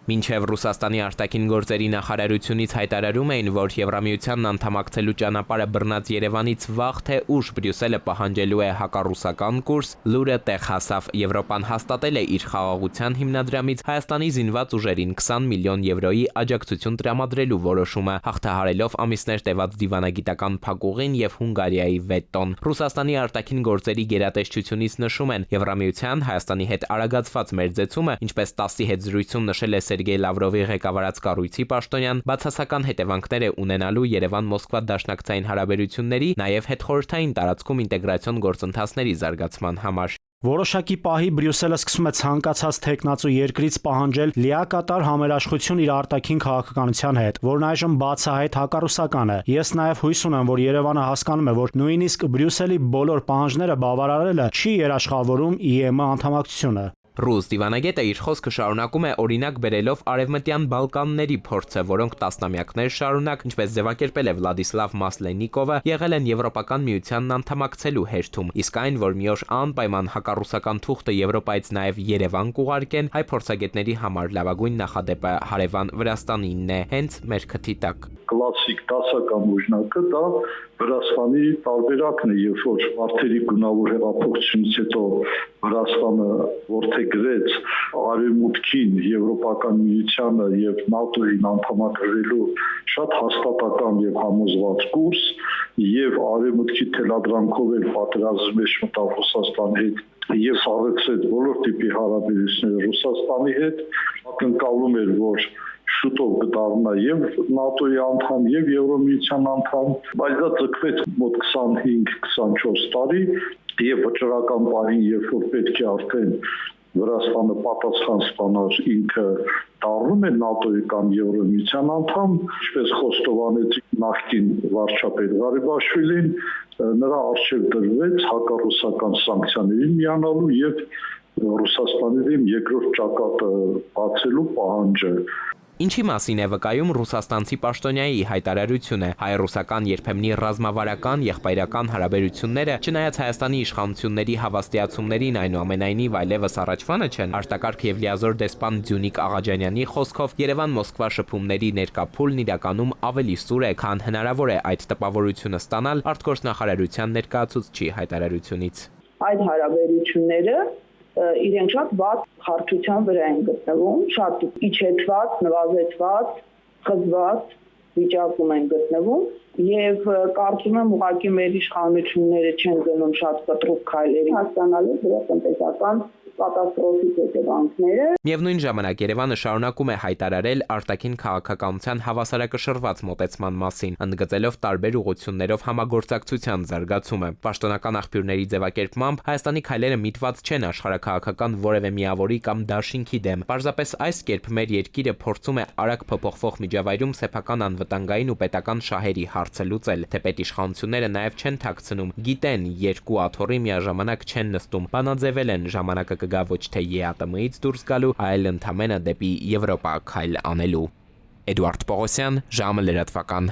Մինչև Ռուսաստանի արտաքին գործերի նախարարությունից հայտարարում էին, որ Եվրամիությանն անդամակցելու ճանապարհը բռնած Երևանից վաղ թե ուշ Բրյուսելը պահանջելու է հակառուսական կուրս, լուրը տեղ հասավ։ Եվրոպան հաստատել է իր խաղաղության հիմնադրամից Հայաստանի զինված ուժերին 20 միլիոն եվրոյի աջակցություն տրամադրելու որոշումը, հաղթահարելով ամիսներ տևած դիվանագիտական փակուղին եւ Հունգարիայի վետոն։ Ռուսաստանի արտաքին գործերի գերատեսչությունից նշում են, Եվրամիության Հայաստանի հետ արագացված մերձեցումը, ինչպես ՏԱՍՍ-ի հետ զրույցում նշել է Սերգեյ Լավրովի ղեկավարած կառույցի պաշտոնյան, բացասական հետևանքներ է ունենալու Երևան-Մոսկվա դաշնակցային հարաբերությունների, նաև հետխորհրդային տարածքում ինտեգրացիոն գործընթացների զարգացման համար։ Որոշակի պահի Բրյուսելը սկսում է ցանկացած թեկնածու երկրից պահանջել լիակատար համերաշխություն իր արտաքին քաղաքականության հետ, որն այժմ բացահայտ հակառուսական է։ Ես նաև հույս ունեմ, որ Երևանը հասկանում է, որ նույնիսկ Բրյուսելի բոլոր պահանջները բավարարելը չի երաշխավորում ԻԵՄ անդամակցությունը։ Ռուս դիվանագետը իր խոսքը շարունակում է օրինակ բերելով արևմտյան Բալկանների փորձը, որոնք տասնամյակներ շարունակ, ինչպես ձևակերպել է Վլադիսլավ Մասլենիկովը, եղել են Եվրոպական միությանն անդամակցելու հերթում, իսկ այն, որ մի օր անպայման հակառուսական թուղթը Եվրոպայից նաև Երևան կուղարկեն, հայ փորձագետների համար լավագույն նախադեպը հարևան Վրաստանինն է, հենց մեր քթի տակ։ Կլասիկ դասական օրինակը դա Վրաստանի տարբերակն է, երբ որ մարդերի գունավոր հեղափոխությունից հետո Վրաստանը որդեգրեց արևմուտքին, Եվրոպական միությանը եւ ՆԱՏՕ-ին անդամակցելու շատ հաստատական եւ համոզված կուրս, եւ արևմուտքի թելադրանքով էլ պատերազմի մեջ մտավ Ռուսաստանի հետ եւ սառեցրեց բոլոր տիպի հարաբերությունները Ռուսաստանի հետ, ակնկալում էր, որ շուտով կդառնա եւ ՆԱՏՕ-ի անդամ եւ Եվրոմիության անդամ, բայց դա ձգվեց մոտ 25-24 տարի եւ վճռական պահին, երբ որ պետք է արդեն Վրաստանը պատասխան ստանար, ինքը դառնում է ՆԱՏՕ-ի կամ Եվրոմիության անդամ, ինչպես խոստովանեց նախկին վարչապետ Ղարիբաշվիլին, նրա առջև դրվեց հակառուսական սանկցիաներին միանալու եւ Ռուսաստանի դեմ երկրորդ ճակատը բացելու պահանջը։ Ինչի մասին է վկայում ռուսաստանցի պաշտոնյայի հայտարարությունը, հայ-ռուսական երբեմնի ռազմավարական, եղբայրական հարաբերությունները, չնայած Հայաստանի իշխանությունների հավաստիացումներին, այնուամենայնիվ այլևս առաջվանը չեն, արտակարգ եւ լիազոր դեսպան Ձյունիկ Աղաջանյանի խոսքով Երևան-Մոսկվա շփումների ներկա փուլն իրականում ավելի սուր է, քան հնարավոր է այդ տպավորությունը ստանալ արտգործնախարարության ներկայացուցչի հայտարարությունից։ Այդ հարաբերությունները իրենք շատ վատ հարթության վրա են գտնվում, շատ իջեցված, նվազեցված, խզված վիճակում են գտնվում եւ կարծում եմ ուղղակի մեր իշխանությունները չեն գնում շատ կտրուկ քայլերի հասկանալու դրա տնտեսական կատաստրոֆիկ հետևանքները։ Միևնույն ժամանակ Երևանը շարունակում է հայտարարել արտաքին քաղաքականության հավասարակշռված մոտեցման մասին, ընդգծելով տարբեր ուղղություններով համագործակցության զարգացումը։ Պաշտոնական աղբյուրների ձևակերպմամբ Հայաստանի քայլերը միտված չեն աշխարհաքաղաքական որևէ միավորի կամ դաշինքի դեմ։ Պարզապես այս կերպ մեր երկիրը փորձում է արագ փոփոխվող միջավայրում սեփական անվտանգային ու պետական շահերի հարցը լուծել։ Թեպետ իշխանությունները նաև չեն թաքցնում, գիտեն, երկու աթոռի միաժամանակ չեն նստում, բանաձևել են ժամանակը կգա ոչ թե ԵԱՏՄ-ից դուրս գալու, այլ ընդամենը դեպի Եվրոպա քայլ անելու։ Էդուարդ Պողոսյան, ժամը լրատվական։